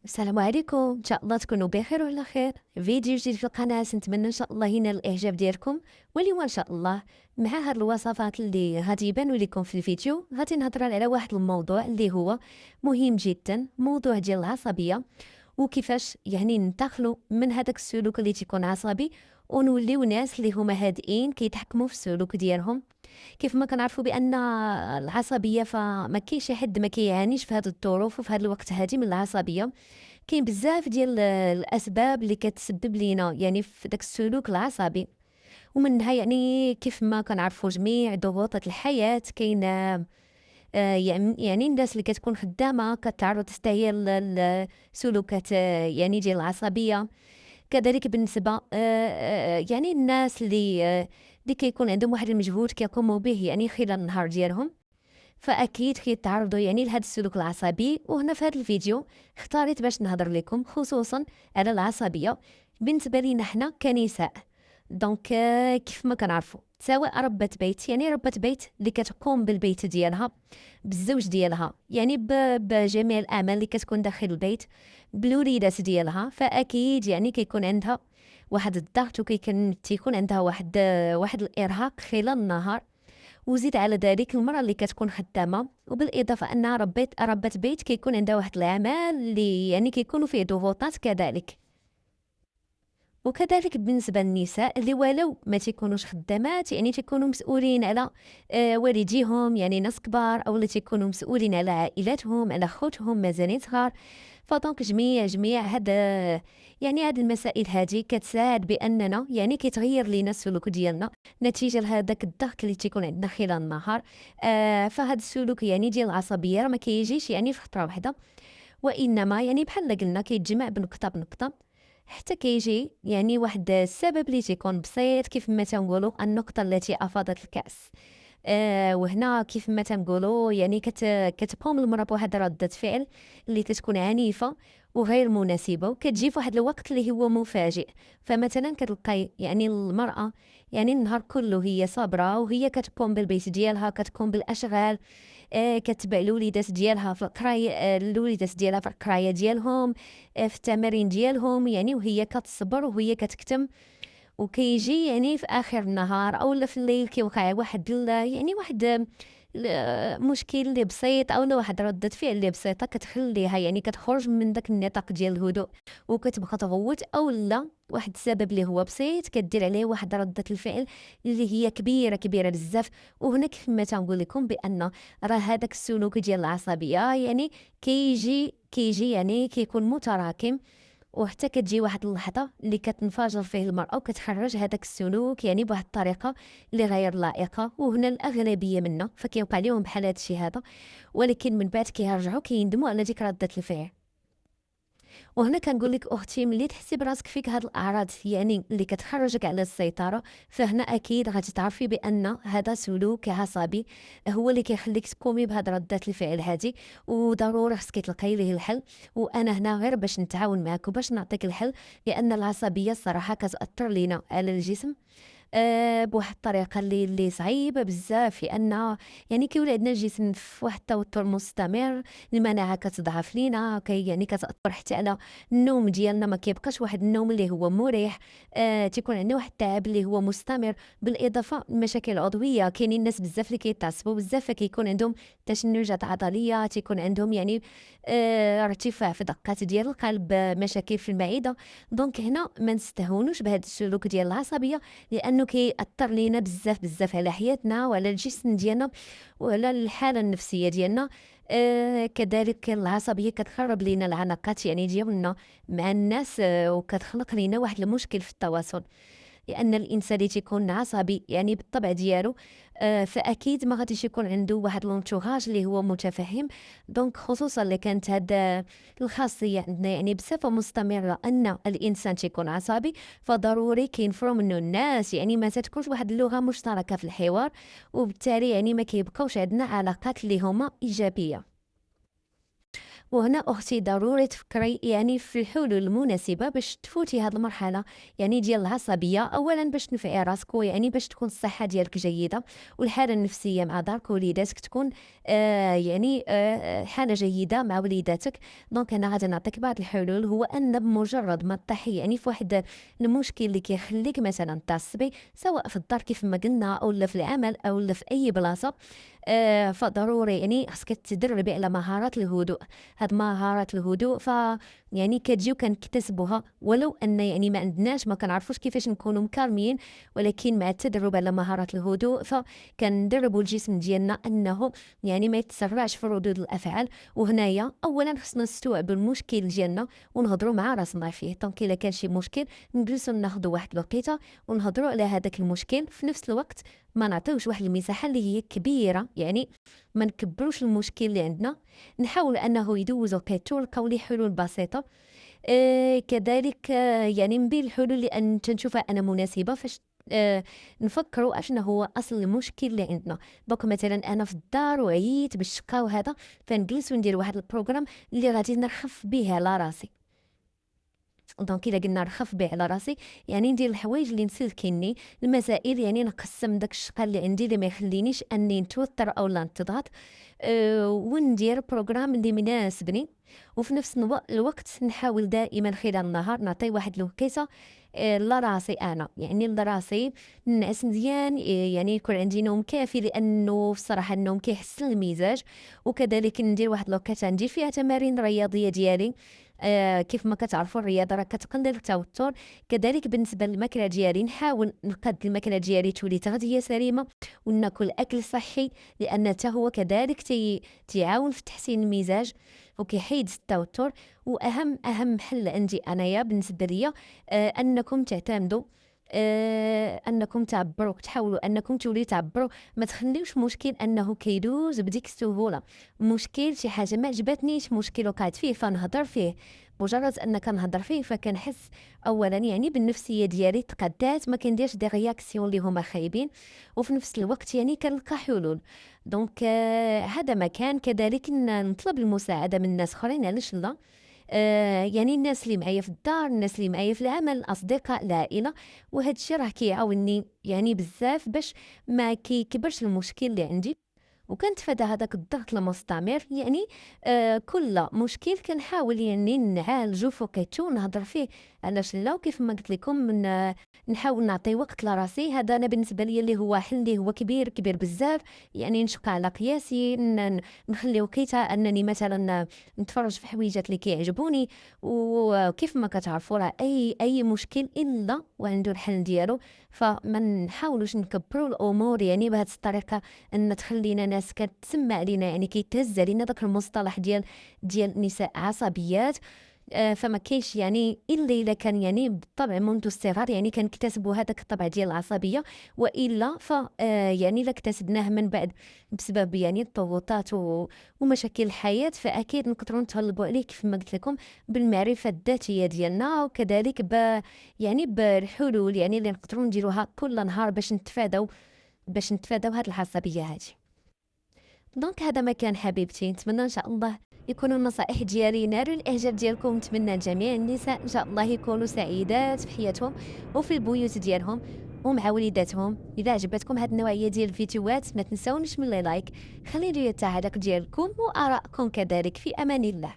السلام عليكم، ان شاء الله تكونوا بخير وعلى خير. فيديو جديد في القناه، نتمنى ان شاء الله ينال الاعجاب ديالكم. واليوم ان شاء الله مع هاد الوصفات اللي غادي يبانوا لكم في الفيديو، غادي نهضر على واحد الموضوع اللي هو مهم جدا، موضوع ديال العصبيه، وكيفاش يعني ننتقلوا من هذاك السلوك اللي تيكون عصبي ونوليو ناس اللي هما هادئين كيتحكموا في السلوك ديالهم. كيف ما كنعرفوا بان العصبيه فما كاين شي حد ما كيعانيش في هذه الظروف وفي هذا الوقت هذه من العصبيه. كاين بزاف ديال الأسباب اللي كتسبب لينا يعني في داك السلوك العصبي، ومنها يعني كيف ما كنعرفوا جميع ضغوطات الحياة. كاين يعني الناس اللي كتكون خدامة كتعرض حتى هي لسلوكات يعني ديال العصبية. كذلك بالنسبة يعني الناس اللي كيكون عندهم واحد المجهود كيقوموا به يعني خلال النهار ديالهم، فأكيد كيتعرضوا يعني لهذا السلوك العصبي. وهنا في هذا الفيديو اختاريت باش نهضر لكم خصوصا على العصبية بالنسبة لينا حنا كنساء. دونك كيف ما كنعرفوا سواء ربة بيت، يعني ربة بيت اللي كتقوم بالبيت ديالها بالزوج ديالها، يعني بجميع الأعمال اللي كتكون داخل البيت بالوليدات ديالها، فأكيد يعني كيكون عندها واحد الضغط تيكون عندها واحد الإرهاق خلال النهار. وزيد على ذلك المرأة اللي كتكون خدامة، وبالإضافة أنها ربة بيت كيكون عندها واحد الأعمال اللي يعني كيكونوا فيه ضغوطات كذلك. وكذلك بالنسبة للنساء اللي ولو ما تيكونوش خدامات، يعني تيكونوا مسؤولين على والديهم، يعني ناس كبار، أو اللي تيكونوا مسؤولين على عائلاتهم، على خوتهم مازالين صغار. فدونك جميع هاد المسائل هادي كتساعد بأننا يعني كيتغير لينا السلوك ديالنا نتيجة لهداك الضغط اللي تيكون عندنا خلال النهار. فهاد السلوك يعني ديال العصبية راه ما كيجيش يعني في خطرة واحدة، وإنما يعني بحال قلنا كيتجمع بنقطة بنقطة حتى كيجي يعني واحد السبب اللي تيكون بسيط، كيف ما تنقولوا النقطة التي أفاضت الكأس. وهنا كيف ما تنقولوا يعني كتقوم المرأة بواحد ردة فعل اللي كتكون عنيفة وغير مناسبة، وكتجي في واحد الوقت اللي هو مفاجئ. فمثلا كتلقاي يعني المرأة يعني النهار كله هي صابرة، وهي كتقوم بالبيت ديالها، كتقوم بالأشغال، كتبع الوليدات ديالها في القراية، الوليدات ديالها في القراية ديالهم، في التمارين ديالهم، يعني وهي كتصبر وهي كتكتم. وكيجي يعني في آخر النهار أولا في الليل كيوقع واحد مشكل اللي بسيط أولا واحد ردة فعل اللي بسيطة كتخليها يعني كتخرج من داك النطاق ديال الهدوء وكتبقى تغوت، أولا واحد السبب اللي هو بسيط كدير عليه واحد ردة الفعل اللي هي كبيرة بزاف. وهنا كيف ما تنقول لكم بأن راه هذاك السلوك ديال العصبية يعني كيجي يعني كيكون متراكم، وحتى كتجي واحد اللحظة اللي كتنفجر فيه المرأة وكتخرج هذاك السلوك يعني بواحد الطريقة اللي غير لائقة. وهنا الأغلبية منا فكيوقع لهم بحال هذا الشيء هذا، ولكن من بعد كيرجعوا كيندموا على ديك ردة الفعل. وهنا كنقول لك اختي، ملي تحسي براسك فيك هاد الاعراض يعني اللي كتخرجك على السيطره، فهنا اكيد غادي تعرفي بان هذا سلوك عصبي هو اللي كيخليك تقومي بهاد ردات الفعل هادي، وضروري خصك تلقاي ليه الحل. وانا هنا غير باش نتعاون معك وباش نعطيك الحل، لان العصبيه الصراحه كتاثر لينا على الجسم بواحد الطريقة اللي صعيبة بزاف، لأن يعني كيولي عندنا الجسم في واحد التوتر مستمر، المناعة كتضعف لينا، يعني كتأثر حتى على النوم ديالنا، ما كيبقاش واحد النوم اللي هو مريح. تيكون عندنا واحد التعب اللي هو مستمر، بالإضافة لمشاكل عضوية. كاينين الناس بزاف اللي كيتعصبوا بزاف فكيكون عندهم تشنجات عضلية، تيكون عندهم يعني ارتفاع في دقات ديال القلب، مشاكل في المعدة. دونك هنا ما نستهونوش بهذا السلوك ديال العصبية، لانه كيأثر لينا بزاف على حياتنا وعلى الجسم ديالنا وعلى الحاله النفسيه ديالنا. كذلك العصبيه كتخرب لينا العلاقات يعني ديالنا مع الناس، وكتخلق لينا واحد المشكل في التواصل، لان الانسان اللي تيكون عصبي يعني بالطبع ديالو فاكيد ما غاديش يكون عنده واحد لونتوراج اللي هو متفهم. دونك خصوصا اللي كانت هاد الخاصيه عندنا يعني بصفه مستمره ان الانسان تيكون عصبي، فضروري كينفروا منه الناس، يعني ما تكونش واحد اللغه مشتركه في الحوار، وبالتالي يعني ما كيبقاوش عندنا علاقات اللي هما ايجابيه. وهنا أختي ضروري تفكري يعني في الحلول المناسبة باش تفوتي هاد المرحلة يعني ديال العصبية. أولا باش تنفعي راسك، يعني باش تكون الصحة ديالك جيدة والحالة النفسية مع دارك ووليداتك تكون حالة جيدة مع وليداتك. دونك أنا غادي نعطيك بعض الحلول. هو أن بمجرد ما طيحي يعني في واحد المشكل اللي كيخليك مثلا تعصبي، سواء في الدار كيف ما قلنا أو في العمل أو في أي بلاصة، فضروري يعني خصك تدربي على مهارات الهدوء. هاد مهارات الهدوء يعني كتجيو كنكتسبوها، ولو ان يعني ما عندناش ما كنعرفوش كيفاش نكونوا مكالمين، ولكن مع التدرب على مهارات الهدوء فكندربوا الجسم ديالنا انه يعني ما يتسرعش في ردود الافعال. وهنايا اولا خصنا نستوعبوا المشكل ديالنا ونهضروا مع راسنا فيه. دونك الا كان شي مشكل نجلسوا ناخذوا واحد الوقيته ونهضروا على هذاك المشكل، في نفس الوقت ما نعطيوش واحد المساحه اللي هي كبيره، يعني ما نكبروش المشكل اللي عندنا. نحاول انه يدوز وقيته ونلقاو ليه حلول بسيطه. كذلك يعني من بين الحلول اللي تنشوفها انا مناسبه فاش نفكروا اشنا هو اصل المشكل اللي عندنا. دونك مثلا انا في الدار وعييت بالشقه وهذا، فنجلس وندير واحد البروغرام اللي غادي نرخف به على راسي. دونك الا قلنا نخف به على راسي يعني ندير الحوايج اللي مسلكيني، المسائل يعني نقسم داك الشقه اللي عندي اللي ما يخلينيش اني نتوتر او لا نتضغط، وندير بروغرام اللي مناسبني. وفي نفس الوقت نحاول دائما خلال النهار نعطي واحد الوقيته لراسي انا، يعني لراسي نعس مزيان، يعني يكون عندي نوم كافي، لانه الصراحه النوم كيحسن المزاج. وكذلك ندير واحد الوقيته ندير فيها تمارين رياضيه ديالي. كيف ما كتعرفوا الرياضه راه كتقلل التوتر. كذلك بالنسبه للماكله ديالي نحاول نقاد الماكله ديالي تولي تغذيه سليمه وناكل اكل صحي، لان حتى هو كذلك تيعاون في تحسين المزاج وكيحيد التوتر. واهم حل عندي انايا بالنسبه ليا انكم تعتمدوا، انكم تعبروا، تحاولوا انكم توليو تعبروا. ما تخليوش مشكل انه كيدوز بديك السهوله. مشكل شي حاجه ما عجبتنيش، مشكل وقعت فيه فنهضر فيه. مجرد انك نهضر فيه فكنحس اولا يعني بالنفسيه ديالي تقدات، ما كنديرش دي رياكسيون اللي هما خايبين، وفي نفس الوقت يعني كنلقى حلول. دونك هذا مكان. كذلك نطلب المساعده من الناس اخرين، علاش لا؟ يعني الناس اللي معايا في الدار، الناس اللي معايا في العمل، الاصدقاء، العائله. وهذا الشيء راه كيعاونني يعني بزاف باش ما كيكبرش المشكل اللي عندي، وكنتفادى هذاك الضغط المستمر. يعني كل مشكل كنحاول يعني نعالجو فوقيتو ونهضر فيه. علاش لا؟ وكيف ما قلت لكم نحاول نعطي وقت لراسي. هذا انا بالنسبه لي اللي هو حل اللي هو كبير بزاف. يعني نشق على قياسي، نخلي وقيته انني مثلا نتفرج في حويجات اللي كيعجبوني. وكيف ما كتعرفوا راه اي مشكل الا وعنده الحل ديالو. فما نحاولوش نكبروا الامور يعني بهذه الطريقه ان تخلينا ناس كتسمع علينا، يعني كيتهز علينا داك المصطلح ديال النساء عصبيات. فما كاينش يعني الا كان يعني بالطبع منذ الصغر يعني كنكتسبوا هذاك الطبع ديال العصبيه، والا يعني الا اكتسبناه من بعد بسبب يعني الضغوطات ومشاكل الحياه، فاكيد نقدروا نتغلبوا عليه كيف ما قلت لكم بالمعرفه الذاتيه ديالنا، وكذلك يعني بالحلول يعني اللي نقدروا نديروها كل نهار باش نتفاداو هاد العصبيه هذه. دونك هذا ما كان حبيبتي. نتمنى ان شاء الله يكونوا النصائح ديالي نالوا الاعجاب ديالكم. نتمنى لجميع النساء ان شاء الله يكونوا سعيدات في حياتهم وفي البيوت ديالهم ومع وليداتهم. اذا عجبتكم هذه النوعيه ديال الفيديوهات ما تنساونيش من لايك، خليوا لي التعليق ديالكم وارائكم كذلك. في امان الله.